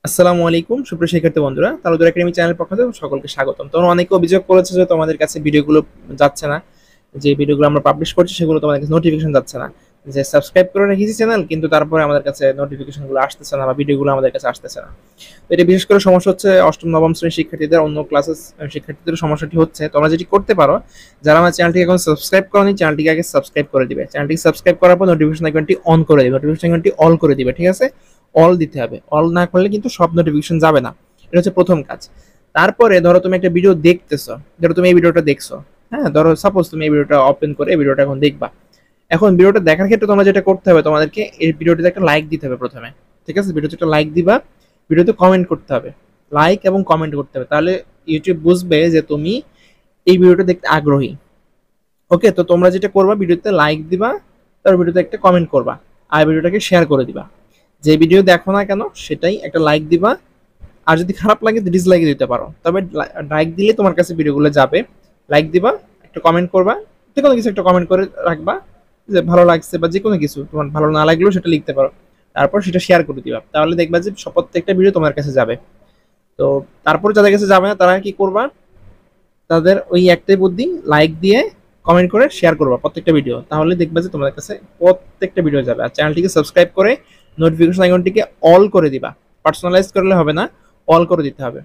আসসালামু আলাইকুম সুপ্রিয় শিক্ষার্থী বন্ধুরা, তালুদের একাডেমি চ্যানেল পক্ষ থেকে সকলকে স্বাগতম। তোমরা অনেকে অভিযোগ করেছে যে তোমাদের কাছে ভিডিওগুলো যাচ্ছে না, যে ভিডিওগুলো আমরা পাবলিশ করছি সেগুলো তোমাদের কাছে নোটিফিকেশন যাচ্ছে না। যে সাবস্ক্রাইব করে রেখেছি চ্যানেল, কিন্তু তারপরে আমাদের কাছে নোটিফিকেশনগুলো আসতেছে না বা ভিডিওগুলো আমাদের কাছে আসতেছে না। তো এটা বিশেষ করে সমস্যা হচ্ছে অষ্টম নবম শ্রেণীর শিক্ষার্থীদের, অন্য ক্লাসের শিক্ষার্থীদের সমস্যাটি হচ্ছে। তোমরা যেটি করতে পারো, যারা আমার চ্যানেলটিকে এখন সাবস্ক্রাইব করোনি, চ্যানেলটিকে আগে সাবস্ক্রাইব করে দিবে। চ্যানেলটিকে সাবস্ক্রাইব করার পর নোটিফিকেশন আইকনটি অন করে দিবে, নোটিফিকেশন আইকনটি অল করে দিবে, ঠিক আছে? অল দিতে হবে, অল না করলে কিন্তু সব নোটিফিকেশন যাবে না। এটা হচ্ছে প্রথম কাজ। তারপরে ধরো তুমি একটা ভিডিও দেখতেছো, ধরো তুমি এই ভিডিওটা দেখছো, হ্যাঁ, ধরো সাপোজ তুমি এই ভিডিওটা ওপেন করে এই ভিডিওটা এখন দেখবা। এখন ভিডিওটা দেখার ক্ষেত্রে তোমরা যেটা করতে হবে, তোমাদেরকে এই ভিডিওটিতে একটা লাইক দিতে হবে প্রথমে, ঠিক আছে? ভিডিওতে একটা লাইক দিবা, ভিডিওতে কমেন্ট করতে হবে, লাইক এবং কমেন্ট করতে হবে, তাহলে ইউটিউব বুঝবে যে তুমি এই ভিডিওটা দেখতে আগ্রহী। ওকে, তো তোমরা যেটা করবা, ভিডিওতে লাইক দিবা, তারপর ভিডিওতে একটা কমেন্ট করবা, আর ভিডিওটাকে শেয়ার করে দিবা। যে ভিডিও দেখো না কেন সেটাই একটা লাইক দিবা, আর যদি খারাপ লাগে ডিসলাইক দিতে পারো, তবে লাইক দিলে তোমার কাছে ভিডিওগুলো যাবে। লাইক দিবা, একটা কমেন্ট করবা, যে কোনো কিছু একটা কমেন্ট করে রাখবা, যে ভালো লাগছে বা যে কোনো কিছু, তোমার ভালো না লাগলেও সেটা লিখতে পারো। তারপর সেটা শেয়ার করে দিবা, তাহলে দেখবা যে প্রত্যেকটা ভিডিও তোমার কাছে যাবে। তো তারপর যাদের কাছে যাবে না তারা কি করবা, তাদের ওই একটাই বুদ্ধি, লাইক দিয়ে কমেন্ট করে শেয়ার করবা প্রত্যেকটা ভিডিও, তাহলে দেখবা যে তোমাদের কাছে প্রত্যেকটা ভিডিও যাবে। আর চ্যানেলটিকে সাবস্ক্রাইব করে নোটিফিকেশন আইকনটিকে অল করে দিবা, পার্সোনালাইজ করলে হবে না, অল করে দিতে হবে।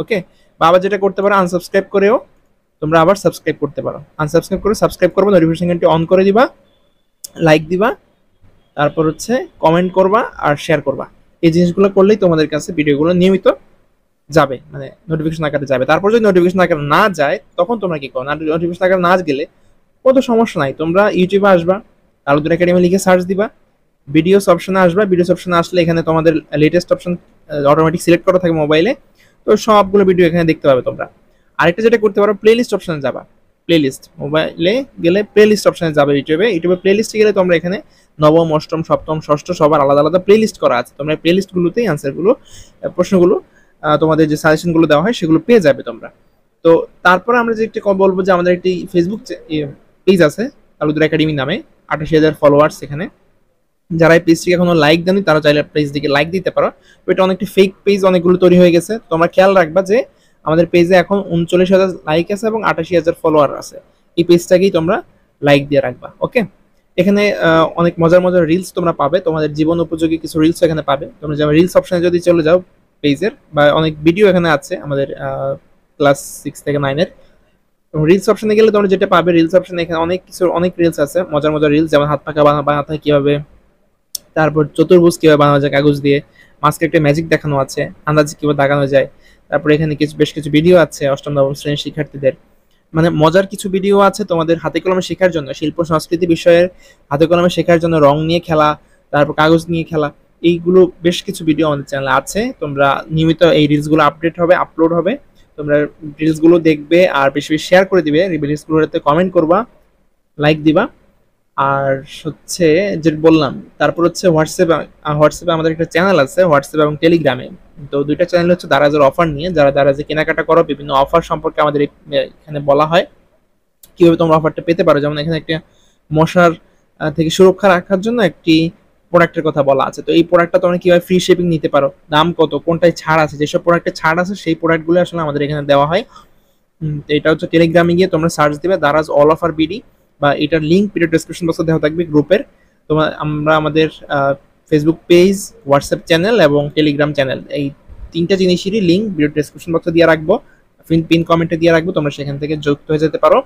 ওকে, বা আবার যেটা করতে পারো, আনসাবস্ক্রাইব করেও তোমরা আবার সাবস্ক্রাইব করতে পারো। আনসাবস্ক্রাইব করে সাবস্ক্রাইব করবে, নোটিফিকেশন আইকনটি অন করে দিবা, লাইক দিবা, তারপর হচ্ছে কমেন্ট করবা আর শেয়ার করবা। এই জিনিসগুলো করলেই তোমাদের কাছে ভিডিওগুলো নিয়মিত যাবে, মানে নোটিফিকেশন আকারে যাবে। তারপর যদি নোটিফিকেশন আকারে না যায়, তখন তোমরা কি করো, না নোটিফিকেশন আকারে না গেলে কোনো সমস্যা নাই, তোমরা ইউটিউবে আসবা, তালুদের একাডেমি লিখে সার্চ দিবা, ভিডিওস অপশনে আসবা। ভিডিওস অপশনে আসলে এখানে তোমাদের লেটেস্ট অপশন অটোমেটিক সিলেক্ট করা থাকে মোবাইলে, তো সবগুলো ভিডিও এখানে দেখতে পাবে তোমরা। আরেকটা যেটা করতে পারো, প্লেলিস্ট অপশনে যাবা। প্লেলিস্ট মোবাইলে গেলে প্লেলিস্ট অপশনে যাবে, ইউটিউবে প্লেলিস্টে গেলে তোমরা এখানে নবম অষ্টম সপ্তম ষষ্ঠ সবার আলাদা আলাদা প্লেলিস্ট করা আছে, তোমরা প্লেলিস্টগুলোতেই আনসারগুলো, প্রশ্নগুলো, তোমাদের যে সাজেশনগুলো দেওয়া হয় সেগুলো পেয়ে যাবে তোমরা। তো তারপরে আমরা যে একটা বলবো, যে আমাদের একটি ফেসবুক পেজ আছে তালুদের একাডেমি নামে, 88,000 ফলোয়ার্স। এখানে যারা এই পেজটিকে এখনো লাইক দেননি তারা চাইলে পেজটিকে লাইক দিতে পারো। তো এটা অনেকটি ফেক পেজ, অনেকগুলো তৈরি হয়ে গেছে। তোমরা খেয়াল রাখবা যে আমাদের পেজে এখন 39,000 লাইক আছে এবং 88,000 ফলোয়ার আছে। এই পেজটাকেই তোমরা লাইক দিয়ে রাখবা। ওকে, এখানে অনেক মজার মজার রিলস তোমরা পাবে, তোমাদের জীবন উপযোগী কিছু রিলস এখানে পাবে। তোমরা যেমন রিলস অপশনে যদি চলে যাও পেজের, বা অনেক ভিডিও এখানে আছে আমাদের ক্লাস 6 থেকে 9-এর। রিলস অপশনে গেলে তোমরা যেটা পাবে, রিলস অপশনে এখানে অনেক কিছু, অনেক রিলস আছে, মজার মজার রিলস, যেমন হাত পাখা বানাতে হয় কিভাবে, তারপর চতুর্ভুজ কিভাবে বানানো যায় কাগজ দিয়ে, মাঝকে একটা ম্যাজিক দেখানো আছে, আন্দাজে কিভাবে দাগানো যায়। তারপরে এখানে বেশ কিছু ভিডিও আছে অষ্টম নবম শ্রেণীর শিক্ষার্থীদের, মানে মজার কিছু ভিডিও আছে তোমাদের হাতে কলমে শেখার জন্য, শিল্প সংস্কৃতি বিষয়ের হাতে কলমে শেখার জন্য, রং নিয়ে খেলা, তারপর কাগজ নিয়ে খেলা, এইগুলো বেশ কিছু ভিডিও আমাদের চ্যানেলে আছে। তোমরা নিয়মিত এই রিলসগুলো আপডেট হবে, আপলোড হবে, তোমরা রিলসগুলো দেখবে আর বেশি বেশি শেয়ার করে দিবে, রিলসগুলোতে কমেন্ট করবা, লাইক দিবা। আর হচ্ছে যেটা বললাম, তারপর হচ্ছে হোয়াটসঅ্যাপে আমাদের একটা চ্যানেল আছে, হোয়াটসঅ্যাপ এবং টেলিগ্রামে। তো দুইটা চ্যানেল হচ্ছে দারাজের অফার নিয়ে, যারা দারাজে কেনাকাটা করো, বিভিন্ন অফার সম্পর্কে আমাদের এখানে বলা হয়, কিভাবে তোমরা অফারটা পেতে পারো। যেমন এখানে একটা মশার থেকে সুরক্ষা রাখার জন্য একটি প্রোডাক্টের কথা বলা আছে। তো এই প্রোডাক্টটা তোমরা কিভাবে ফ্রি শিপিং নিতে পারো, দাম কত, কোনটায় ছাড় আছে, যেসব প্রোডাক্টে ছাড় আছে সেই প্রোডাক্টগুলো আসলে আমাদের এখানে দেওয়া হয়। তো এটা হচ্ছে টেলিগ্রামে গিয়ে তোমরা সার্চ দিবে দারাজ অল অফার বিডি, বা এটার লিঙ্ক ভিডিও ডেসক্রিপশন বক্সে দেওয়া থাকবে গ্রুপের। তোমার আমরা আমাদের ফেসবুক পেজ, হোয়াটসঅ্যাপ চ্যানেল এবং টেলিগ্রাম চ্যানেল, এই তিনটা জিনিসেরই লিঙ্ক ভিডিও ডেসক্রিপশন বক্সে দিয়ে রাখবো, পিন কমেন্টে দিয়ে রাখবো, তোমরা সেখান থেকে যুক্ত হয়ে যেতে পারো।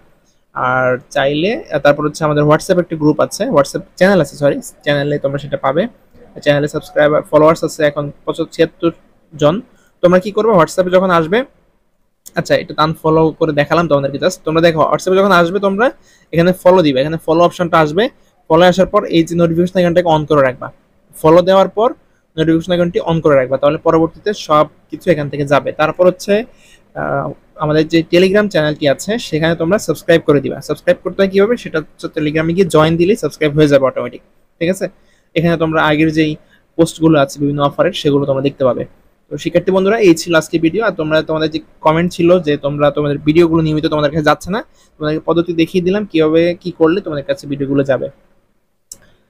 আর চাইলে তারপর হচ্ছে আমাদের হোয়াটসঅ্যাপ একটা গ্রুপ আছে, হোয়াটসঅ্যাপ চ্যানেল আছে, সরি, চ্যানেলে তোমরা সেটা পাবে। চ্যানেলে সাবস্ক্রাইবার ফলোয়ার্স আছে এখন 75 জন। তোমরা কি করবে, হোয়াটসঅ্যাপে যখন আসবে, আচ্ছা এটা আনফলো করে দেখালাম তোমাদেরকে, জাস্ট তোমরা দেখো হোয়াটসঅ্যাপে যখন আসবে তোমরা এখানে ফলো দিবে, এখানে ফলো অপশনটা আসবে। ফলো আসার পর এই যে নোটিফিকেশন আইকনটাকে অন করে রাখবা, ফলো দেওয়ার পর নোটিফিকেশন আইকনটি অন করে রাখবা, তাহলে পরবর্তীতে সব কিছু এখান থেকে যাবে। তারপর হচ্ছে আমাদের যে টেলিগ্রাম চ্যানেলটি আছে সেখানে তোমরা সাবস্ক্রাইব করে দিবা। সাবস্ক্রাইব করতে হয় কিভাবে, সেটা হচ্ছে টেলিগ্রামে গিয়ে জয়েন দিলেই সাবস্ক্রাইব হয়ে যাবে অটোমেটিক, ঠিক আছে? এখানে তোমরা আগের যেই পোস্টগুলো আছে বিভিন্ন অফারের, সেগুলো তোমরা দেখতে পাবে। তো শিক্ষার্থী বন্ধুরা, এই ছিল আজকে ভিডিও। আর তোমরা তোমাদের যে কমেন্ট ছিল যে তোমরা তোমাদের ভিডিওগুলো নিয়মিত তোমাদের কাছে যাচ্ছে না, তোমাদেরকে পদ্ধতি দেখিয়ে দিলাম কিভাবে কি করলে তোমাদের কাছে ভিডিওগুলো যাবে।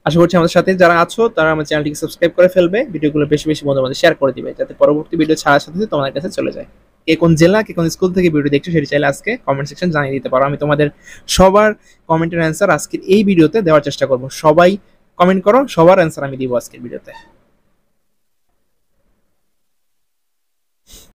আশা করছি আমাদের সাথে যারা আছো তারা আমার চ্যানেলটিকে সাবস্ক্রাইব করে ফেলবে, ভিডিওগুলো বেশি বেশি বন্ধুদের মধ্যে শেয়ার করে দিবে, যাতে পরবর্তী ভিডিও ছাড়ার সাথে সাথে তোমাদের কাছে চলে যায়। কে কোন জেলা, কে কোন স্কুল থেকে ভিডিও দেখছো সেটা চাইলে আজকে কমেন্ট সেকশন জানিয়ে দিতে পারো। আমি তোমাদের সবার কমেন্টের অ্যান্সার আজকের এই ভিডিওতে দেওয়ার চেষ্টা করবো। সবাই কমেন্ট করো, সবার অ্যান্সার আমি দিব আজকের ভিডিওতে।